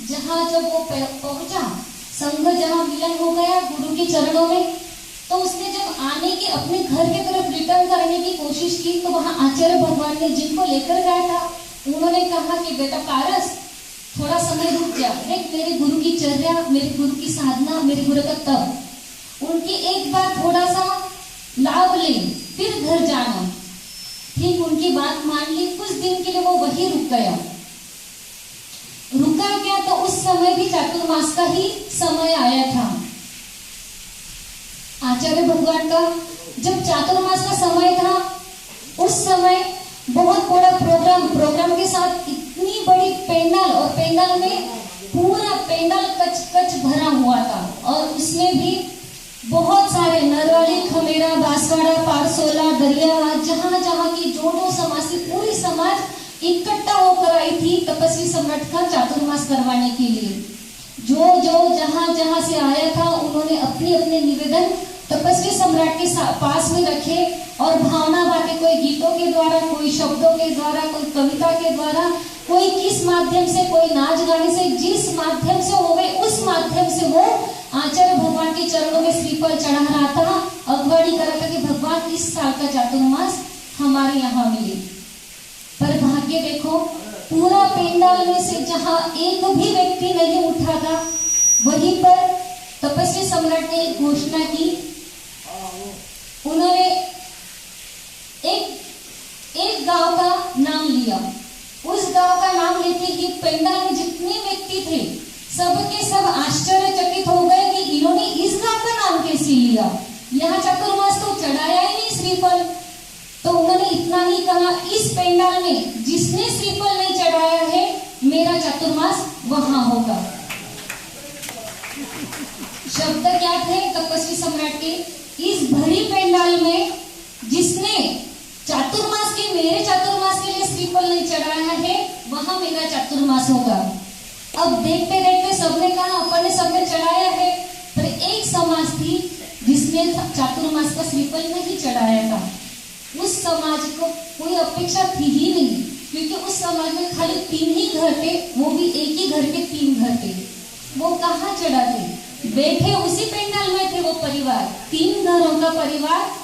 जहाँ जब वो पहुंचा, संघ जहाँ मिलन हो गया गुरु के चरणों में, तो उसने जब आने की अपने घर की तरफ रिटर्न करने की कोशिश की, तो वहां आचार्य भगवान ने जिनको लेकर गया था उन्होंने कहा कि बेटा पारस, थोड़ा समय रुक जा, देख मेरे गुरु की चर्या, मेरे गुरु की साधना, मेरे गुरु का तप, उनकी एक बार थोड़ा सा लाभ ले, फिर घर जाना। ठीक उनकी बात मान ली, कुछ दिन के लिए वो वही रुक गया। रुका क्या, तो उस समय भी चातुर्मास का ही समय आया था आचार्य भगवान का। जब चातुर्मास का समय था, उस समय बहुत बड़ा प्रोग्राम के साथ इतनी बड़ी पेंडल, और पेंडल में पूरा पेंडल कच कच भरा हुआ था, और उसमें भी बहुत सारे नरवाली, खमेरा, बांसवाड़ा, पारसोला, दरियाहाट, जहाँ जहाँ की जो समाज थी, पूरी समाज इकट्ठा होकर आई थी तपस्वी सम्राट का चातुर्मास करवाने के लिए। जो जहाँ जहाँ से आया था, उन्होंने अपने अपने निवेदन तपस्वी सम्राट के पास में रखे और भावना बांटे, कोई गीतों के द्वारा, कोई शब्दों के द्वारा, कोई कविता के द्वारा, कोई किस माध्यम से, कोई नाच गाने से, जिस माध्यम से हो गए उस माध्यम से वो आचार्य भगवान के चरणों में श्रीफल चढ़ा रहा था, अगवाड़ी कर रहा था कि भगवान इस साल का चातुर्मास हमारे यहाँ मिले। पर भाग्य देखो, पूरा पेंडाल में से जहाँ एक भी व्यक्ति नहीं उठा था, वहीं पर तपस्वी सम्राट ने एक घोषणा की। उन्होंने एक गांव का नाम लिया। उस गांव का नाम लेते ही पेंडाल में जितने व्यक्ति थे सबके सब आश्चर्यचकित हो गए कि इन्होंने इस गांव का नाम कैसे लिया, यहाँ चातुर्मास तो चढ़ाया ही नहीं श्रीफल। तो उन्होंने इतना ही कहा, इस पेंडाल में जिसने श्रीफल नहीं चढ़ाया है, मेरा चातुर्मास वहां होगा। शब्द क्या थे तपस्वी सम्राट के, इस भरी पेंडाल में जिसने चातुर्मास के, मेरे चातुर्मास के लिए श्रीफल नहीं चढ़ाया है, वहां मेरा चातुर्मास होगा। अब देखते देखते सबने कहा अपन ने सबने चढ़ाया है, पर एक समाज थी जिसने चातुर्मास का श्रीफल नहीं चढ़ाया था। उस समाज को कोई अपेक्षा थी ही नहीं, क्योंकि उस समाज में खाली 3 ही घर थे, वो भी एक ही घर के 3 घर थे। वो कहाँ चढ़ाते, बैठे उसी पेंडाल में थे वो परिवार, 3 घरों का परिवार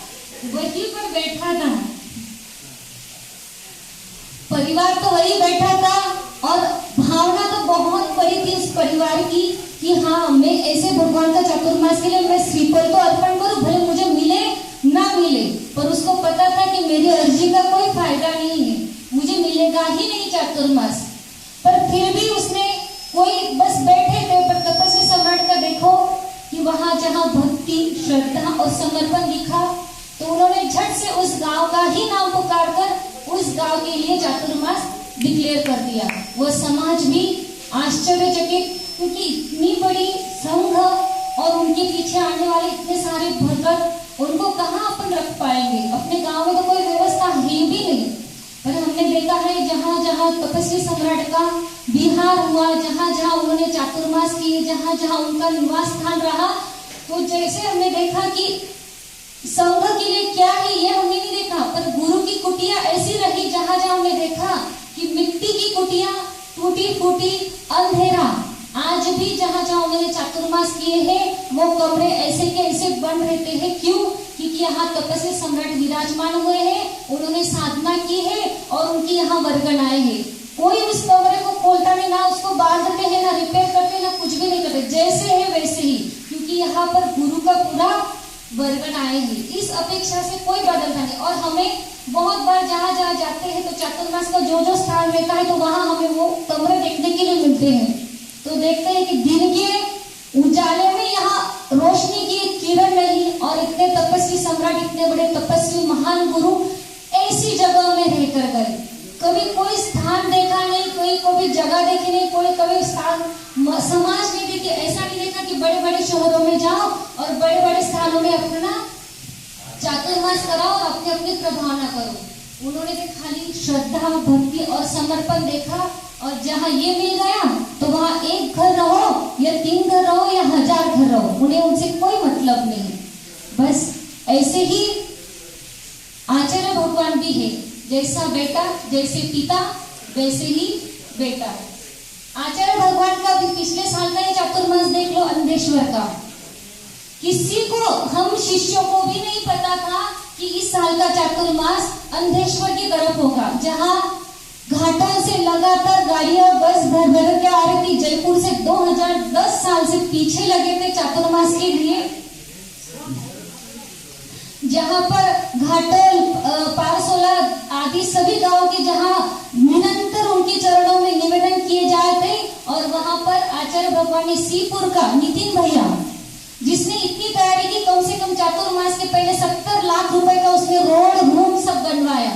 वहीं पर बैठा था। परिवार तो वही बैठा था, और भावना तो बहुत बड़ी थी उस परिवार की कि हाँ, मैं ऐसे भगवान का चातुर्मास के लिए मैं श्रीफल तो अर्पण करूं, भले मुझे मिले ना मिले, पर उसको पता था कि मेरी अर्जी का कोई फायदा नहीं है, मुझे मिलेगा ही नहीं चातुर्मास। पर फिर भी उसने कोई बस बैठे थे, पर तपस्वी सम्राट का देखो कि वहां जहां भक्ति, श्रद्धा और समर्पण दिखा, तो उन्होंने झट से उस गांव का ही नाम पुकार कर उस गांव के लिए चातुर्मास डिक्लेयर कर दिया। वो समाज भी आश्चर्यचकित, क्योंकि इतनी बड़ी संघ और उनके पीछे आने वाले इतने सारे भक्त, उनको कहाँ अपन रख पाएंगे, अपने गांव में तो कोई व्यवस्था है भी नहीं। पर हमने देखा है जहाँ जहाँ तपस्वी सम्राट का विहार हुआ, जहाँ जहाँ उन्होंने चातुर्मास किए, जहाँ जहाँ उनका निवास स्थान रहा, तो जैसे हमने देखा कि संघ के लिए क्या है ये हमने नहीं देखा, पर गुरु की कुटिया ऐसी रही जहाँ जहाँ हमने देखा कि मिट्टी की कुटिया, टूटी फूटी, अंधेरा। आज भी जहाँ जहाँ उन्होंने चातुर्मास किए हैं, वो कमरे ऐसे के ऐसे बन रहते हैं। क्यों? क्योंकि यहाँ तपस्वी सम्राट विराजमान हुए हैं, उन्होंने साधना की है और उनकी यहाँ वर्गनाएं हैं। कोई उस कमरे को खोलता नहीं, ना उसको बांधते हैं, ना रिपेयर करते, ना कुछ भी नहीं करते, जैसे है वैसे ही, क्योंकि यहाँ पर गुरु का पूरा वर्गनाएं हैं। इस अपेक्षा से कोई बदलता नहीं। और हमें बहुत बार जहाँ जहाँ जाते हैं तो चातुर्मास का जो जो स्थान रहता है, तो वहाँ हमें वो कमरे देखने के लिए मिलते हैं। तो देखते हैं कि दिन के उजाले में यहाँ रोशनी की एक किरण नहीं, और इतने तपस्वी सम्राट, इतने बड़े तपस्वी महान गुरु ऐसी जगह में रहकर गए। कभी कोई स्थान देखा नहीं, कोई कभी जगह देखी नहीं, कोई कभी स्थान समाज नहीं देखी। ऐसा नहीं देखा कि बड़े बड़े शहरों में जाओ और बड़े बड़े स्थानों में अपना चातुर्मास कराओ और अपनी अपनी प्रभावना करो। उन्होंने तो खाली श्रद्धा, भक्ति और समर्पण देखा, और जहाँ ये मिल गया तो वहाँ 1 घर रहो या 3 घर रहो या 1000 घर रहो, उन्हें उनसे कोई मतलब नहीं। बस ऐसे ही आचार्य भगवान भी है, जैसा बेटा, जैसे पिता वैसे ही बेटा। आचार्य भगवान का भी पिछले साल का ये चातुर्मास देख लो अंधेश्वर का, किसी को, हम शिष्यों को भी नहीं पता था कि इस साल का चातुर्मास अंधेश्वर की तरफ होगा, जहां घाटों से लगातार गाड़ियां बस भर भर के आ रही थी। जयपुर से 2010 साल से पीछे लगे थे चातुर्मास के लिए, जहां पर घाटोल, पारसोला आदि सभी गांव के जहां निरंतर उनके चरणों में निवेदन किए जाए थे। और वहां पर आचार्य भगवान ने सीपुर का नितिन भैया, जिसने इतनी तैयारी की, कम से कम चातुर्मास के पहले 70 लाख रुपए का उसने रोड रूम सब बनवाया।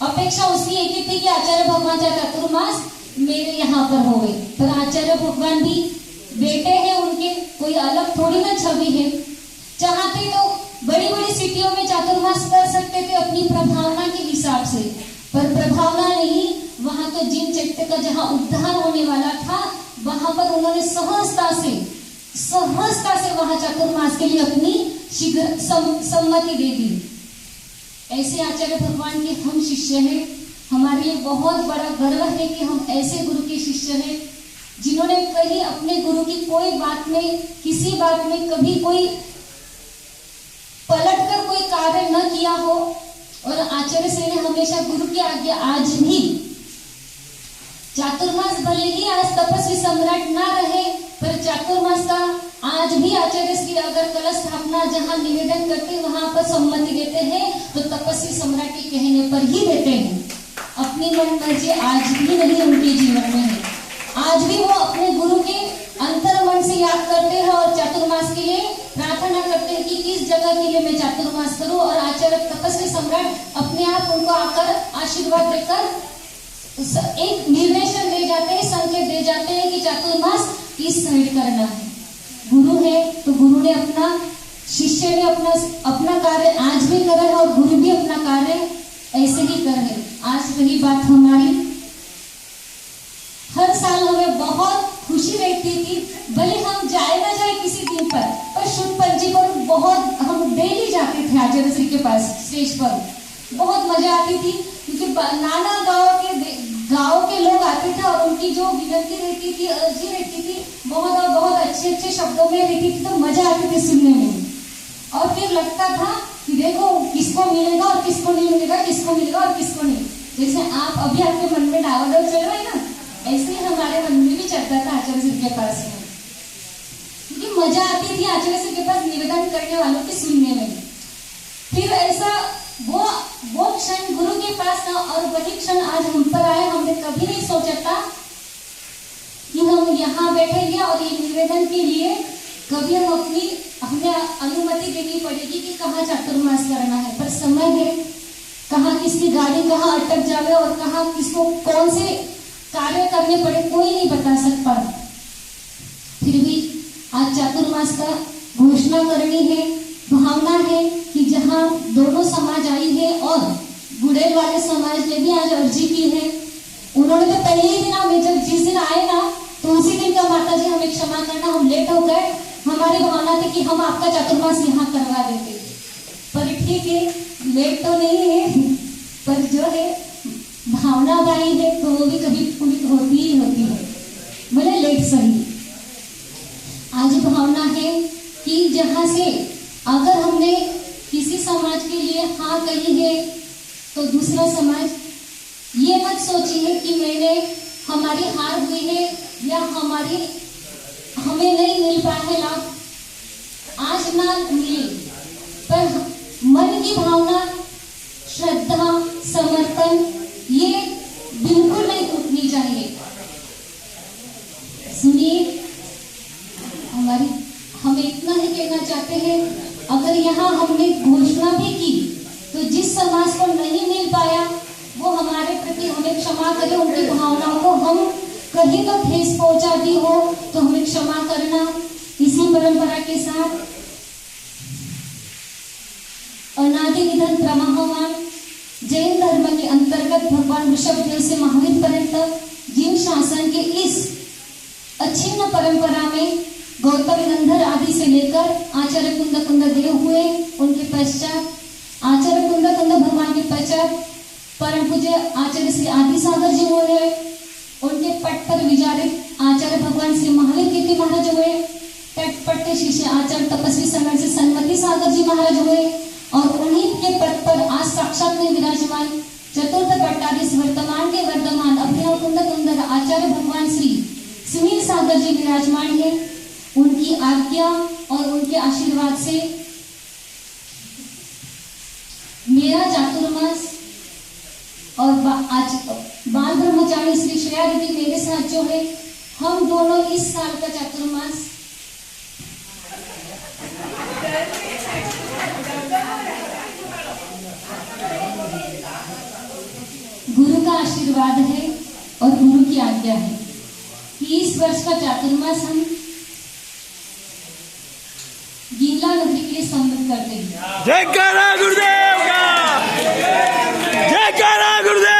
अपेक्षा उसकी एक ही थी कि आचार्य भगवान का चातुर्मास मेरे यहाँ पर हो गए। पर आचार्य भगवान भी बेटे हैं उनके, कोई अलग थोड़ी ना छवि है। चाहते तो बड़ी बड़ी सिटियों में चातुर्मास कर सकते थे अपनी प्रभावना के हिसाब से, पर प्रभावना नहीं, वहां तो जिन चैत्य का जहां उद्धार होने वाला था, वहां पर उन्होंने सहजता से वहां चातुर्मास के लिए अपनी शीघ्र सम्मति दे दी। ऐसे आचार्य भगवान के हम शिष्य हैं। हमारे लिए बहुत बड़ा गर्व है कि हम ऐसे गुरु के शिष्य हैं, जिन्होंने कहीं अपने गुरु की कोई बात में, किसी बात में कभी कोई पलटकर कोई कार्य न किया हो। और आचार्य श्री ने हमेशा गुरु की आज्ञा, आज भी चातुर्मास भले ही आज तपस्वी सम्राट ना रहे, पर चातुर्मास का आज भी आचार्य श्री अगर कलश स्थापना जहां निवेदन करते वहां पर सम्मति देते हैं, तो तपस्वी सम्राट के कहने पर ही देते हैं। अपनी मन मर्जी आज भी नहीं उनके जीवन में है। आज भी वो अपने गुरु के अंतर मन से याद करते हैं और चातुर्मास के लिए प्रार्थना करते हैं कि किस जगह के लिए मैं चातुर्मास करूं। और आचार्य तपस्वी सम्राट अपने आप उनको आकर आशीर्वाद देकर एक निर्देशन दे जाते हैं, संकेत दे जाते हैं कि चातुर्मास किस साइड करना है। गुरु है तो गुरु ने अपना, शिष्य ने अपना कार्य आज भी कर रहे हैं और गुरु भी अपना कार्य ऐसे ही कर रहे। आज वही बात हमारी, हर साल हमें बहुत खुशी रहती थी, भले हम जाए ना जाए किसी दिन पर शुद्ध पंजी पर बहुत हम डेली जाते थे आचार्य श्री के पास स्टेज पर। बहुत मजा आती थी क्योंकि नाना गांव के लोग आते थे और उनकी जो विनती रहती थी, अर्जी रहती थी, बहुत अच्छे शब्दों में रहती थी, तो मजा आती थी सुनने में। और फिर लगता था कि देखो किसको मिलेगा और किसको नहीं मिलेगा, किसको मिलेगा और किसको नहीं। जैसे आप अभी आपके मन में डावाडोल चल रहा है ना, ऐसे ही हमारे मन में भी चलता था आचार्य श्री के पास में, क्योंकि मजा आती थी आचार्य श्री के पास निवेदन करने वालों की सुनने में। फिर ऐसा वो क्षण गुरु के पास था और वही क्षण आज हम पर आए। हमने कभी नहीं सोचा था कि हम यहाँ बैठेंगे और ये निवेदन के लिए कभी हमें अनुमति देनी पड़ेगी कि कहाँ चातुर्मास करना है। पर समय है, कहाँ किसकी गाड़ी कहाँ अटक जावे और कहाँ किसको कौन से कार्य करने पड़े कोई नहीं बता सकता। फिर भी आज चातुर्मास का घोषणा करनी है। भावना है कि जहाँ दोनों समाज आई है और गुड़ेल वाले समाज ने भी आज अर्जी की है। उन्होंने तो पहले ही दिन, हमें जब जिस दिन आए ना, तो उसी दिन का माता जी हमें क्षमा करना, हम लेट हो गए। हमारी भावना थी कि हम आपका चातुर्मास यहाँ करवा देते, पर ठीक है, लेट तो नहीं है, पर जो है भावना भाई है तो वो भी कभी पूरी होती ही होती है, भले लेट सही। आज भावना है कि जहाँ से अगर हमने किसी समाज के लिए हाँ कही है, तो दूसरा समाज ये मत सोचिए कि हमारी हार हुई है या हमें नहीं मिल पाया है लाभ, आज ना मिले, पर मन की भावना, श्रद्धा, समर्पण ये बिल्कुल नहीं टूटनी चाहिए। सुनिए, हम इतना ही कहना चाहते हैं, अगर यहाँ हमने घोषणा भी की तो जिस समाज को नहीं मिल पाया वो हमारे प्रति हमें क्षमा करे, उनकी भावनाओं को हम कहीं तो ठेस पहुंचा दी हो तो हमें क्षमा करना। इसी परंपरा के साथ अनादि निधन प्रमाहमान जैन धर्म के अंतर्गत भगवान ऋषभदेव से महावीर पर्यंत जिन शासन के इस अच्छिन्न परंपरा में गौतम गंधर आदि से लेकर आचार्य कुंद देव हुए, उनके पश्चात आचार्य कुंद भगवान के पश्चात परम पूज्य आचार्य श्री आदि सागर जी हुए, उनके पट पर विचारित आचार्य भगवान श्री महावीर कीर्ति महाराज हुए, तटपट्टे शिष्य आचार्य तपस्वी संगठन से सन्मति सागर जी महाराज हुए, और उन्हीं के पद पर आज साक्षात में विराजमान चतुर्थ पट्टाधीश वर्तमान के वर्तमान अभिनव कुंद कुंदर आचार्य भगवान श्री सुनील सागर जी विराजमान है। उनकी आज्ञा और उनके आशीर्वाद से मेरा चातुर्मास और आज बाल ब्रह्मचारी श्री श्रेया दीदी मेरे साथ जो है, हम दोनों इस साल का चातुर्मास गुरु का आशीर्वाद है और गुरु की आज्ञा है कि इस वर्ष का चातुर्मास हम गिंगला नगरी के लिए समर्पित करते हैं। जय कारा गुरुदेव का, जय कारा गुरुदेव।